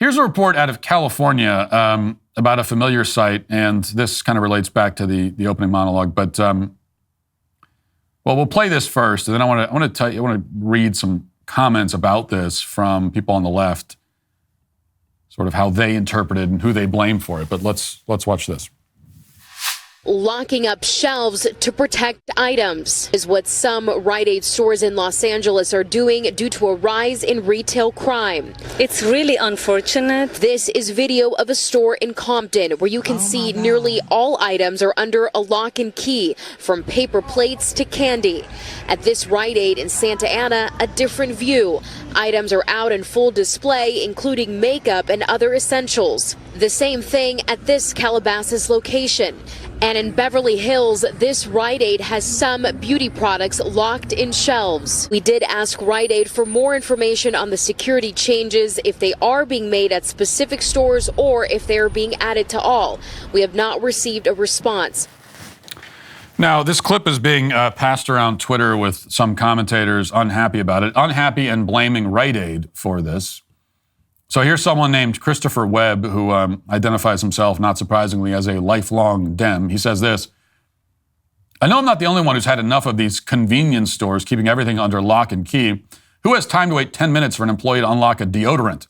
Here's a report out of California about a familiar site, and this kind of relates back to the opening monologue. But well, we'll play this first, and then I want to read some comments about this from people on the left, sort of how they interpreted and who they blame for it. But let's watch this. Locking up shelves to protect items is what some Rite Aid stores in Los Angeles are doing due to a rise in retail crime. It's really unfortunate. This is video of a store in Compton where you can see nearly all items are under a lock and key, from paper plates to candy. At this Rite Aid in Santa Ana, a different view. Items are out in full display, including makeup and other essentials. The same thing at this Calabasas location. And in Beverly Hills, this Rite Aid has some beauty products locked in shelves. We did ask Rite Aid for more information on the security changes, if they are being made at specific stores or if they are being added to all. We have not received a response. Now, this clip is being passed around Twitter with some commentators unhappy about it, unhappy and blaming Rite Aid for this. So here's someone named Christopher Webb who identifies himself, not surprisingly, as a lifelong Dem. He says this: I know I'm not the only one who's had enough of these convenience stores keeping everything under lock and key. Who has time to wait 10 minutes for an employee to unlock a deodorant?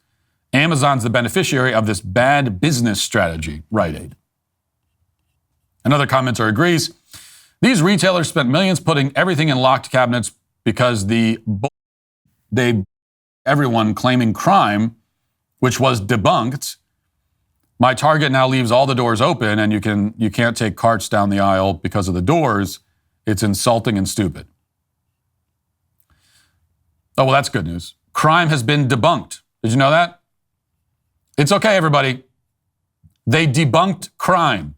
Amazon's the beneficiary of this bad business strategy, Rite Aid. Another commenter agrees. These retailers spent millions putting everything in locked cabinets because everyone claiming crime, which was debunked. My Target now leaves all the doors open, and you can't take carts down the aisle because of the doors. It's insulting and stupid. Oh, well, that's good news. Crime has been debunked. Did you know that? It's okay, everybody. They debunked crime.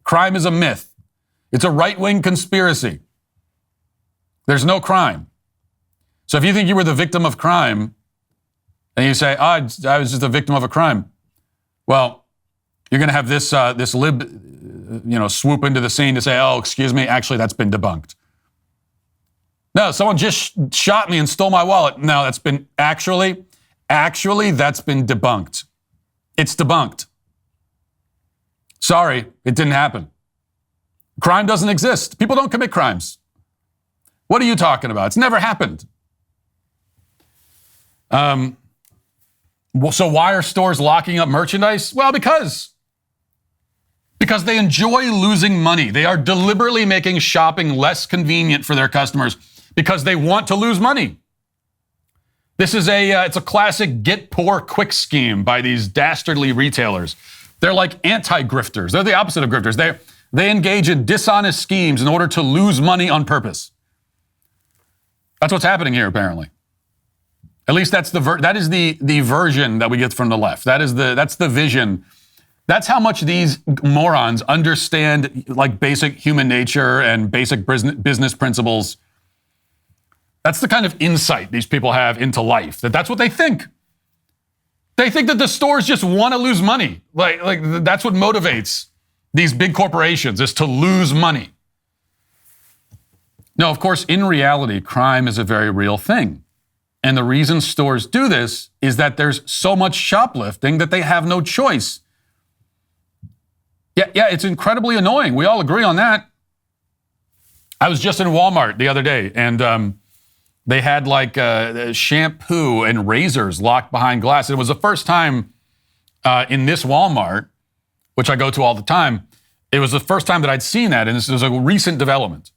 Crime is a myth. It's a right-wing conspiracy. There's no crime. So if you think you were the victim of crime, and you say, I was just a victim of a crime, well, you're going to have this lib, swoop into the scene to say, oh, excuse me, actually, that's been debunked. No, someone just shot me and stole my wallet. No, that's been actually, that's been debunked. It's debunked. Sorry, it didn't happen. Crime doesn't exist. People don't commit crimes. What are you talking about? It's never happened. So why are stores locking up merchandise? Well, because they enjoy losing money. They are deliberately making shopping less convenient for their customers because they want to lose money. This is it's a classic get poor quick scheme by these dastardly retailers. They're like anti-grifters. They're the opposite of grifters. They engage in dishonest schemes in order to lose money on purpose. That's what's happening here, apparently. At least that is the version that we get from the left. That's the vision. That's how much these morons understand like basic human nature and basic business principles. That's the kind of insight these people have into life. That's what they think. They think that the stores just want to lose money. Like that's what motivates these big corporations, is to lose money. No, of course, in reality, crime is a very real thing. And the reason stores do this is that there's so much shoplifting that they have no choice. Yeah, it's incredibly annoying. We all agree on that. I was just in Walmart the other day, and they had like shampoo and razors locked behind glass. It was the first time in this Walmart, which I go to all the time, it was the first time that I'd seen that, and this was a recent development,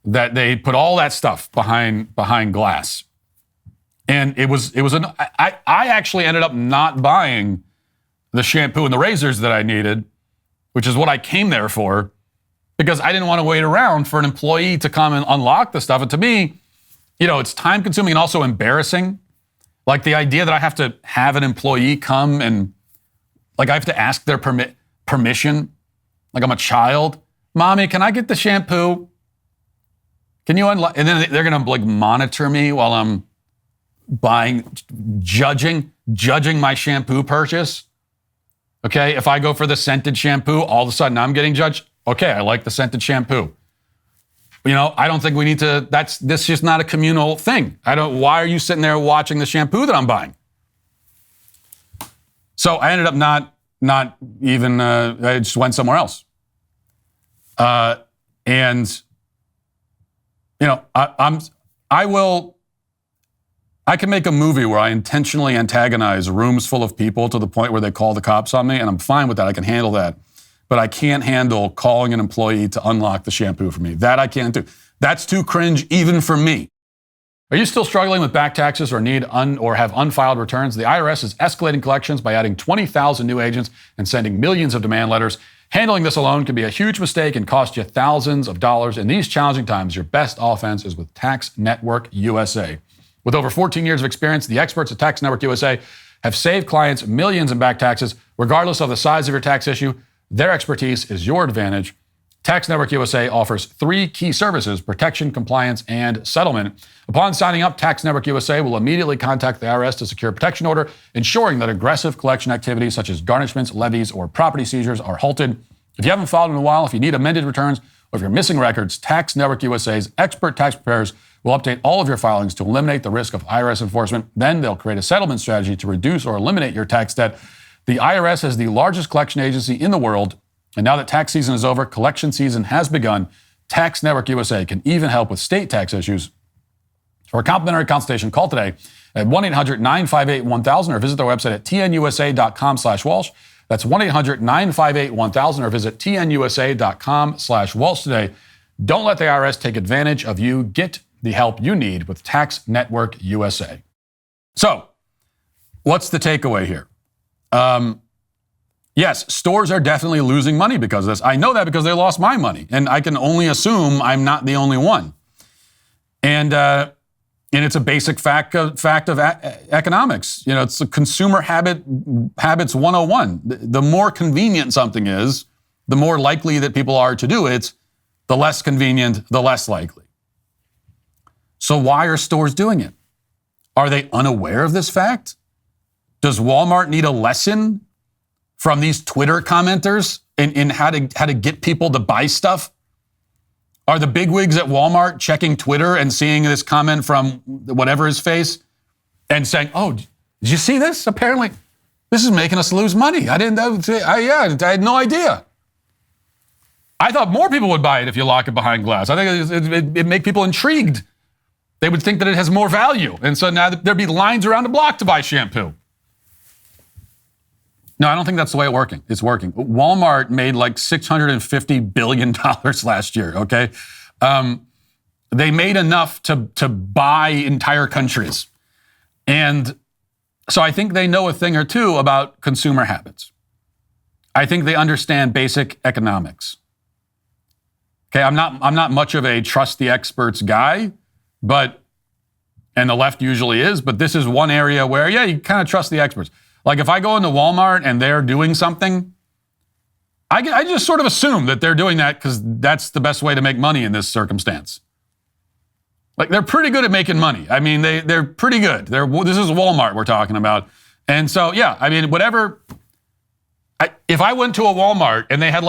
that they put all that stuff behind glass. And I actually ended up not buying the shampoo and the razors that I needed, which is what I came there for, because I didn't want to wait around for an employee to come and unlock the stuff. And to me, it's time consuming and also embarrassing. Like the idea that I have to have an employee come and like I have to ask their permission, like I'm a child. Mommy, can I get the shampoo? Can you unlock? And then they're going to like monitor me while I'm judging my shampoo purchase. Okay, if I go for the scented shampoo, all of a sudden I'm getting judged. Okay, I like the scented shampoo. I don't think we need to, this is just not a communal thing. Why are you sitting there watching the shampoo that I'm buying? So I ended up not even, I just went somewhere else. And, you know, I can make a movie where I intentionally antagonize rooms full of people to the point where they call the cops on me, and I'm fine with that. I can handle that. But I can't handle calling an employee to unlock the shampoo for me. That I can't do. That's too cringe even for me. Are you still struggling with back taxes or need or have unfiled returns? The IRS is escalating collections by adding 20,000 new agents and sending millions of demand letters. Handling this alone can be a huge mistake and cost you thousands of dollars. In these challenging times, your best offense is with Tax Network USA. With over 14 years of experience, the experts at Tax Network USA have saved clients millions in back taxes. Regardless of the size of your tax issue, their expertise is your advantage. Tax Network USA offers 3 key services: protection, compliance, and settlement. Upon signing up, Tax Network USA will immediately contact the IRS to secure a protection order, ensuring that aggressive collection activities such as garnishments, levies, or property seizures are halted. If you haven't filed in a while, if you need amended returns, or if you're missing records, Tax Network USA's expert tax preparers will update all of your filings to eliminate the risk of IRS enforcement. Then they'll create a settlement strategy to reduce or eliminate your tax debt. The IRS is the largest collection agency in the world, and now that tax season is over, collection season has begun. Tax Network USA can even help with state tax issues. For a complimentary consultation, call today at 1-800-958-1000 or visit their website at tnusa.com/Walsh. That's 1-800-958-1000 or visit tnusa.com/Walsh today. Don't let the IRS take advantage of you. Get the help you need with Tax Network USA. So, what's the takeaway here? Yes, stores are definitely losing money because of this. I know that because they lost my money, and I can only assume I'm not the only one. And it's a basic fact of economics. You know, it's a consumer habits 101. The more convenient something is, the more likely that people are to do it. The less convenient, the less likely. So why are stores doing it? Are they unaware of this fact? Does Walmart need a lesson from these Twitter commenters in how to get people to buy stuff? Are the bigwigs at Walmart checking Twitter and seeing this comment from whatever his face and saying, "Oh, did you see this? Apparently, this is making us lose money. I had no idea." I thought more people would buy it if you lock it behind glass. I think it'd make people intrigued. They would think that it has more value. And so now there'd be lines around the block to buy shampoo. No, I don't think that's the way it's working. Walmart made like $650 billion last year, okay? They made enough to buy entire countries. And so I think they know a thing or two about consumer habits. I think they understand basic economics. Okay, I'm not much of a trust the experts guy, and the left usually is, but this is one area where, yeah, you kind of trust the experts. Like if I go into Walmart and they're doing something, I just sort of assume that they're doing that because that's the best way to make money in this circumstance. Like they're pretty good at making money. I mean, they're pretty good. This is Walmart we're talking about. And so, yeah, I mean, whatever. If I went to a Walmart and they had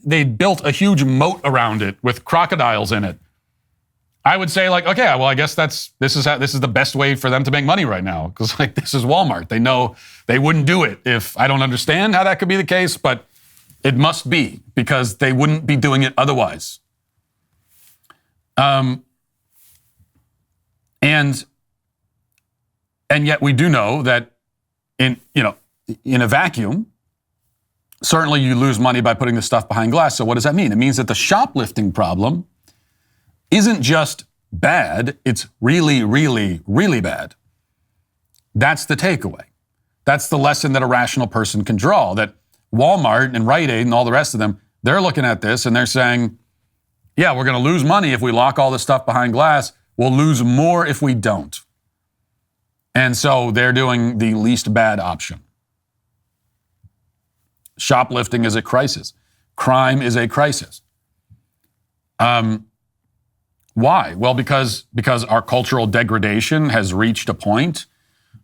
they built a huge moat around it with crocodiles in it, I would say okay, well, I guess this is the best way for them to make money right now because this is Walmart. They know they wouldn't do it if I don't understand how that could be the case, but it must be because they wouldn't be doing it otherwise. And yet we do know that in a vacuum, certainly you lose money by putting the stuff behind glass. So what does that mean? It means that the shoplifting problem isn't just bad, it's really, really, really bad. That's the takeaway. That's the lesson that a rational person can draw, that Walmart and Rite Aid and all the rest of them, they're looking at this and they're saying, yeah, we're going to lose money if we lock all this stuff behind glass. We'll lose more if we don't. And so they're doing the least bad option. Shoplifting is a crisis. Crime is a crisis. Why? Well, because our cultural degradation has reached a point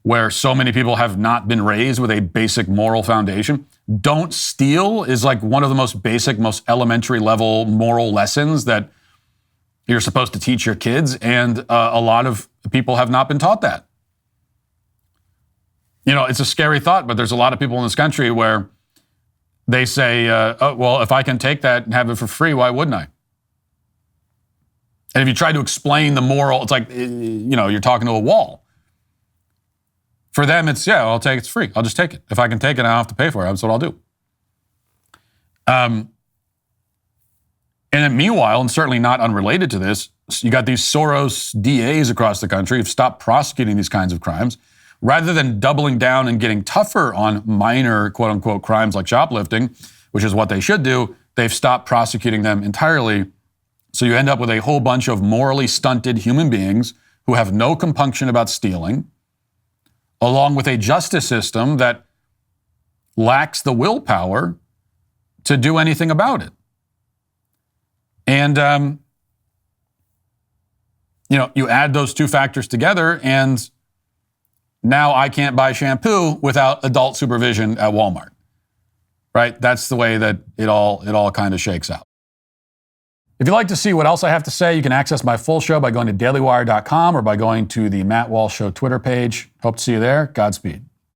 where so many people have not been raised with a basic moral foundation. Don't steal is one of the most basic, most elementary level moral lessons that you're supposed to teach your kids, and a lot of people have not been taught that. It's a scary thought, but there's a lot of people in this country where they say, oh, well, if I can take that and have it for free, why wouldn't I? And if you try to explain the moral, it's like, you're talking to a wall. For them, it's, I'll take it, it's free. I'll just take it. If I can take it, I don't have to pay for it. That's what I'll do. And then meanwhile, and certainly not unrelated to this, you got these Soros DAs across the country who've stopped prosecuting these kinds of crimes. Rather than doubling down and getting tougher on minor, quote unquote, crimes like shoplifting, which is what they should do, they've stopped prosecuting them entirely. So you end up with a whole bunch of morally stunted human beings who have no compunction about stealing, along with a justice system that lacks the willpower to do anything about it. And, you add those two factors together, and now I can't buy shampoo without adult supervision at Walmart, right? That's the way that it all kind of shakes out. If you'd like to see what else I have to say, you can access my full show by going to dailywire.com or by going to the Matt Walsh Show Twitter page. Hope to see you there. Godspeed.